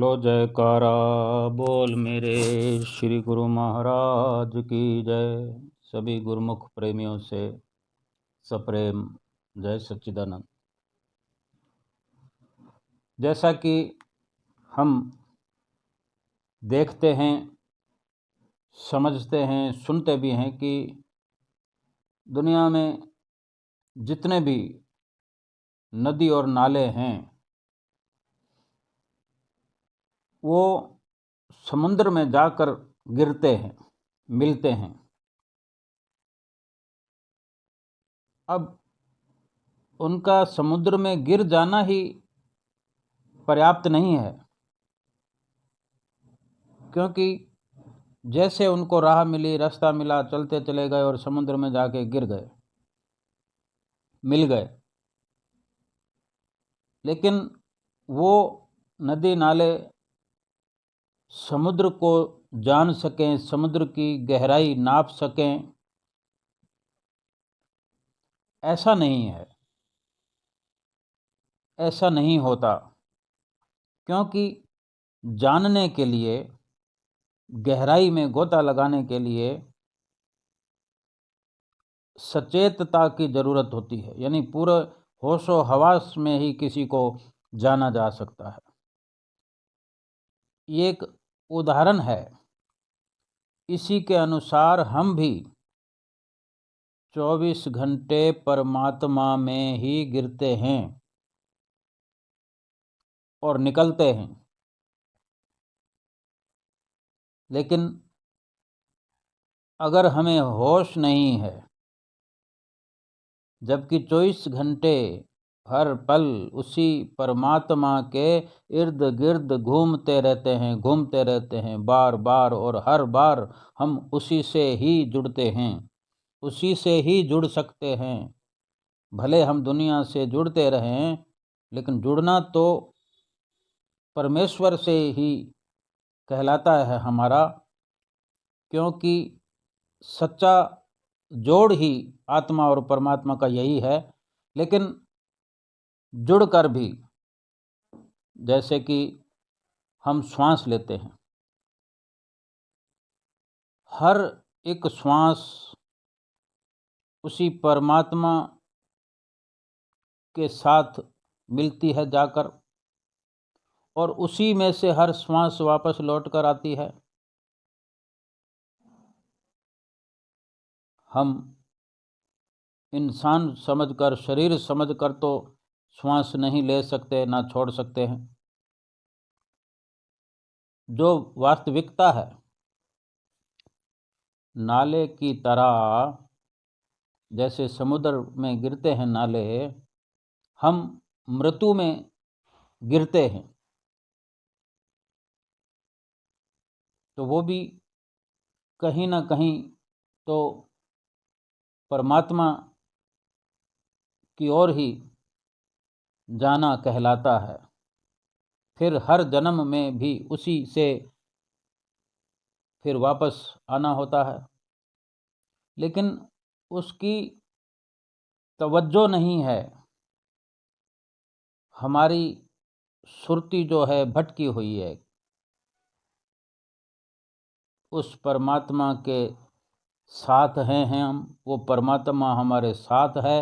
करो जयकारा, बोल मेरे श्री गुरु महाराज की जय। सभी गुरुमुख प्रेमियों से सप्रेम जय सच्चिदानंद। जैसा कि हम देखते हैं, समझते हैं, सुनते भी हैं कि दुनिया में जितने भी नदी और नाले हैं वो समुद्र में जाकर गिरते हैं, मिलते हैं। अब उनका समुद्र में गिर जाना ही पर्याप्त नहीं है, क्योंकि जैसे उनको राह मिली, रास्ता मिला, चलते चले गए और समुद्र में जाके गिर गए, मिल गए। लेकिन वो नदी नाले समुद्र को जान सकें, समुद्र की गहराई नाप सकें, ऐसा नहीं है, ऐसा नहीं होता। क्योंकि जानने के लिए, गहराई में गोता लगाने के लिए सचेतता की ज़रूरत होती है, यानी पूरे होशो हवास में ही किसी को जाना जा सकता है। ये एक उदाहरण है। इसी के अनुसार हम भी 24 घंटे परमात्मा में ही गिरते हैं और निकलते हैं। लेकिन अगर हमें होश नहीं है, जबकि 24 घंटे हर पल उसी परमात्मा के इर्द गिर्द घूमते रहते हैं बार बार, और हर बार हम उसी से ही जुड़ते हैं, उसी से ही जुड़ सकते हैं। भले हम दुनिया से जुड़ते रहें, लेकिन जुड़ना तो परमेश्वर से ही कहलाता है हमारा, क्योंकि सच्चा जोड़ ही आत्मा और परमात्मा का यही है। लेकिन जुड़कर भी, जैसे कि हम श्वास लेते हैं, हर एक श्वास उसी परमात्मा के साथ मिलती है जाकर, और उसी में से हर श्वास वापस लौट कर आती है। हम इंसान समझकर, शरीर समझकर तो श्वास नहीं ले सकते, ना छोड़ सकते हैं। जो वास्तविकता है, नाले की तरह, जैसे समुद्र में गिरते हैं नाले, हम मृत्यु में गिरते हैं, तो वो भी कहीं ना कहीं तो परमात्मा की ओर ही जाना कहलाता है। फिर हर जन्म में भी उसी से फिर वापस आना होता है। लेकिन उसकी तवज्जो नहीं है। हमारी सुरती जो है भटकी हुई है, उस परमात्मा के साथ हैं हम, वो परमात्मा हमारे साथ है,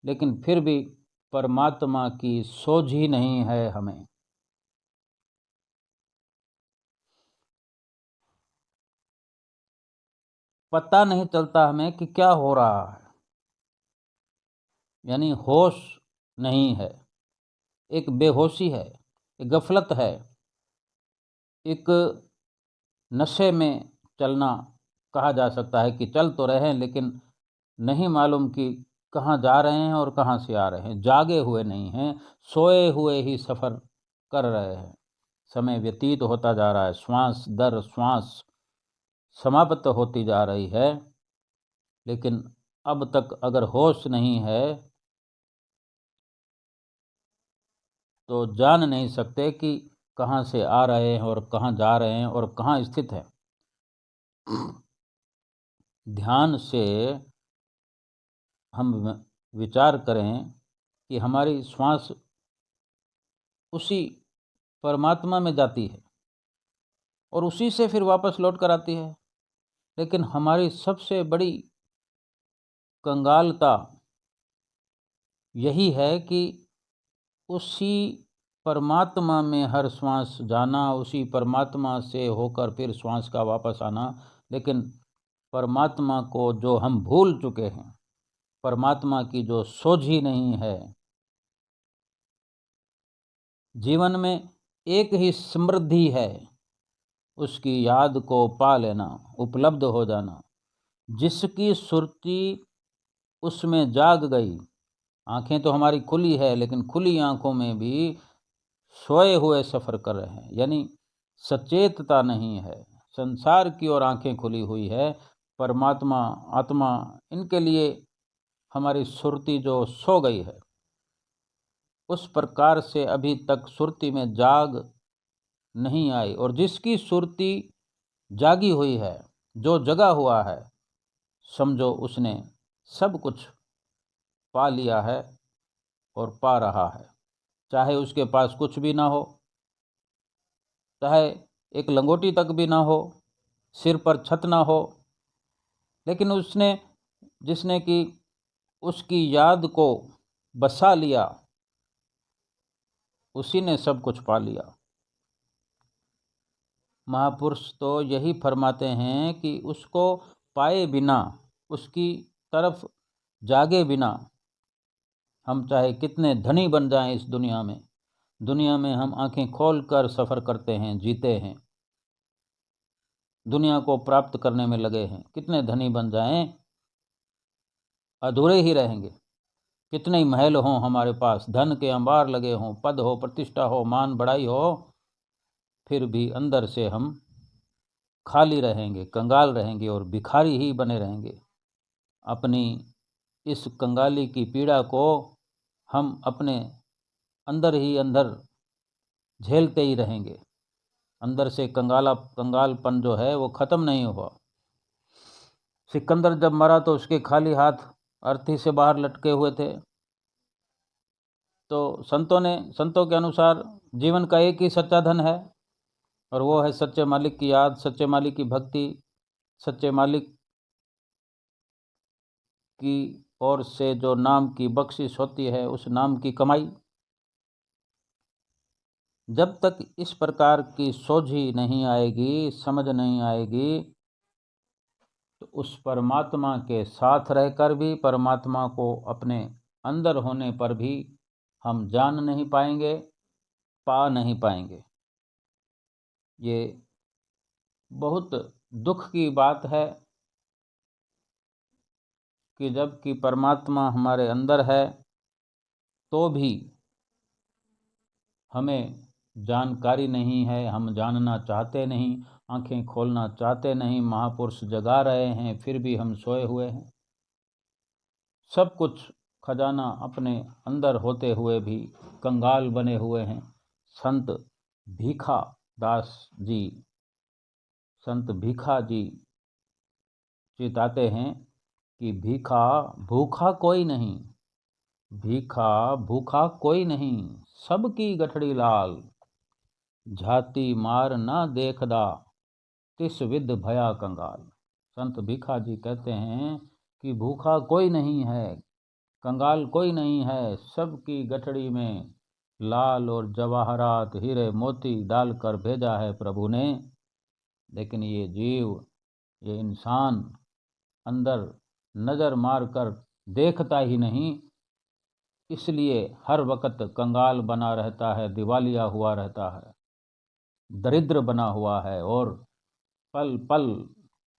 लेकिन फिर भी परमात्मा की सोझ ही नहीं है हमें। पता नहीं चलता हमें कि क्या हो रहा है, यानी होश नहीं है, एक बेहोशी है, एक गफलत है, एक नशे में चलना कहा जा सकता है। कि चल तो रहे हैं, लेकिन नहीं मालूम कि कहाँ जा रहे हैं और कहाँ से आ रहे हैं। जागे हुए नहीं हैं, सोए हुए ही सफ़र कर रहे हैं। समय व्यतीत होता जा रहा है, श्वास दर श्वास समाप्त होती जा रही है, लेकिन अब तक अगर होश नहीं है तो जान नहीं सकते कि कहाँ से आ रहे हैं और कहाँ जा रहे हैं और कहाँ स्थित है। ध्यान से हम विचार करें कि हमारी श्वास उसी परमात्मा में जाती है और उसी से फिर वापस लौट कर आती है। लेकिन हमारी सबसे बड़ी कंगालता यही है कि उसी परमात्मा में हर श्वास जाना, उसी परमात्मा से होकर फिर श्वास का वापस आना, लेकिन परमात्मा को जो हम भूल चुके हैं, परमात्मा की जो सोझ ही नहीं है। जीवन में एक ही समृद्धि है, उसकी याद को पा लेना, उपलब्ध हो जाना। जिसकी सुरती उसमें जाग गई, आंखें तो हमारी खुली है, लेकिन खुली आंखों में भी सोए हुए सफ़र कर रहे हैं, यानी सचेतता नहीं है। संसार की ओर आंखें खुली हुई है, परमात्मा, आत्मा, इनके लिए हमारी सुरती जो सो गई है, उस प्रकार से अभी तक सुरती में जाग नहीं आई। और जिसकी सुरती जागी हुई है, जो जगा हुआ है, समझो उसने सब कुछ पा लिया है और पा रहा है। चाहे उसके पास कुछ भी ना हो, चाहे एक लंगोटी तक भी ना हो, सिर पर छत ना हो, लेकिन जिसने कि उसकी याद को बसा लिया, उसी ने सब कुछ पा लिया। महापुरुष तो यही फरमाते हैं कि उसको पाए बिना, उसकी तरफ जागे बिना, हम चाहे कितने धनी बन जाएं इस दुनिया में हम आंखें खोल कर सफ़र करते हैं, जीते हैं, दुनिया को प्राप्त करने में लगे हैं। कितने धनी बन जाएं, अधूरे ही रहेंगे। कितने ही महल हों हमारे पास, धन के अंबार लगे हों, पद हो, प्रतिष्ठा हो, मान बढ़ाई हो, फिर भी अंदर से हम खाली रहेंगे, कंगाल रहेंगे और भिखारी ही बने रहेंगे। अपनी इस कंगाली की पीड़ा को हम अपने अंदर ही अंदर झेलते ही रहेंगे। अंदर से कंगालपन जो है वो ख़त्म नहीं हुआ। सिकंदर जब मरा तो उसके खाली हाथ अर्थी से बाहर लटके हुए थे। तो संतों के अनुसार जीवन का एक ही सच्चा धन है, और वो है सच्चे मालिक की याद, सच्चे मालिक की भक्ति, सच्चे मालिक की ओर से जो नाम की बख्शिश होती है, उस नाम की कमाई। जब तक इस प्रकार की सोझी नहीं आएगी, समझ नहीं आएगी, तो उस परमात्मा के साथ रहकर भी, परमात्मा को अपने अंदर होने पर भी हम जान नहीं पाएंगे, पा नहीं पाएंगे। ये बहुत दुख की बात है कि जबकि परमात्मा हमारे अंदर है तो भी हमें जानकारी नहीं है, हम जानना चाहते नहीं, आंखें खोलना चाहते नहीं। महापुरुष जगा रहे हैं, फिर भी हम सोए हुए हैं। सब कुछ खजाना अपने अंदर होते हुए भी कंगाल बने हुए हैं। संत भीखा जी चिताते हैं कि भीखा भूखा कोई नहीं, भीखा भूखा कोई नहीं, सबकी गठड़ी लाल, झाती मार ना देखदा, तिस विद भया कंगाल। संत भीखा जी कहते हैं कि भूखा कोई नहीं है, कंगाल कोई नहीं है, सबकी गठड़ी में लाल और जवाहरात, हीरे मोती डालकर भेजा है प्रभु ने। लेकिन ये जीव, ये इंसान अंदर नज़र मारकर देखता ही नहीं, इसलिए हर वक्त कंगाल बना रहता है, दिवालिया हुआ रहता है, दरिद्र बना हुआ है, और पल पल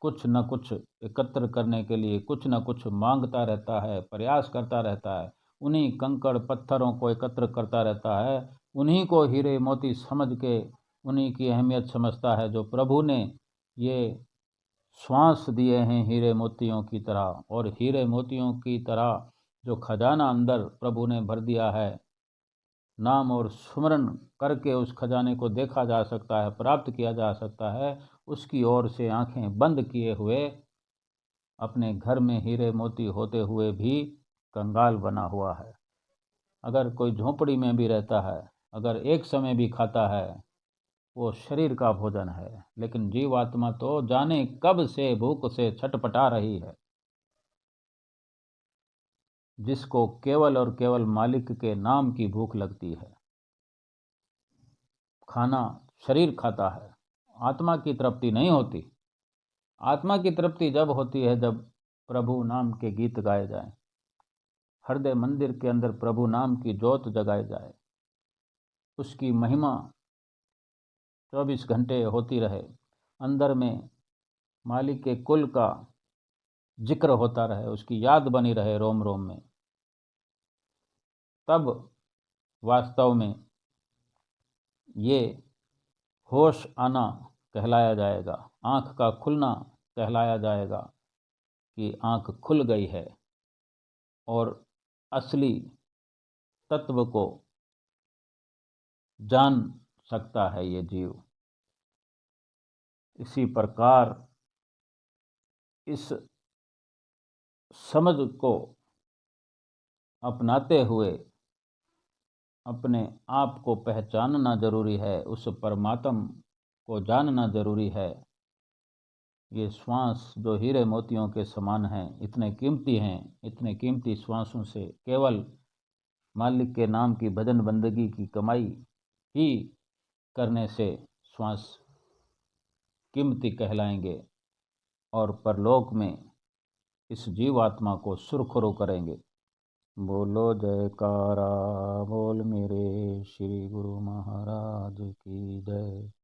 कुछ न कुछ एकत्र करने के लिए कुछ न कुछ मांगता रहता है, प्रयास करता रहता है। उन्हीं कंकड़ पत्थरों को एकत्र करता रहता है, उन्हीं को हीरे मोती समझ के उन्हीं की अहमियत समझता है, जो प्रभु ने ये श्वास दिए हैं हीरे मोतियों की तरह। और हीरे मोतियों की तरह जो खजाना अंदर प्रभु ने भर दिया है, नाम और सुमरन करके उस खजाने को देखा जा सकता है, प्राप्त किया जा सकता है। उसकी ओर से आंखें बंद किए हुए अपने घर में हीरे मोती होते हुए भी कंगाल बना हुआ है। अगर कोई झोंपड़ी में भी रहता है अगर एक समय भी खाता है वो शरीर का भोजन है, लेकिन जीवात्मा तो जाने कब से भूख से छटपटा रही है, जिसको केवल और केवल मालिक के नाम की भूख लगती है। खाना शरीर खाता है, आत्मा की तृप्ति नहीं होती। आत्मा की तृप्ति जब होती है जब प्रभु नाम के गीत गाए जाएं, हृदय मंदिर के अंदर प्रभु नाम की ज्योत जगाई जाए, उसकी महिमा 24 घंटे होती रहे, अंदर में मालिक के कुल का जिक्र होता रहे, उसकी याद बनी रहे रोम रोम में, तब वास्तव में ये होश आना कहलाया जाएगा, आँख का खुलना कहलाया जाएगा कि आँख खुल गई है और असली तत्व को जान सकता है ये जीव। इसी प्रकार इस समझ को अपनाते हुए अपने आप को पहचानना जरूरी है, उस परमात्मा को जानना जरूरी है। ये श्वास जो हीरे मोतियों के समान हैं, इतने कीमती हैं, इतने कीमती श्वासों से केवल मालिक के नाम की भजन बंदगी की कमाई ही करने से श्वास कीमती कहलाएंगे और परलोक में इस जीवात्मा को सुरखुरु करेंगे। बोलो जयकारा बोल मेरे श्री गुरु महाराज की जय।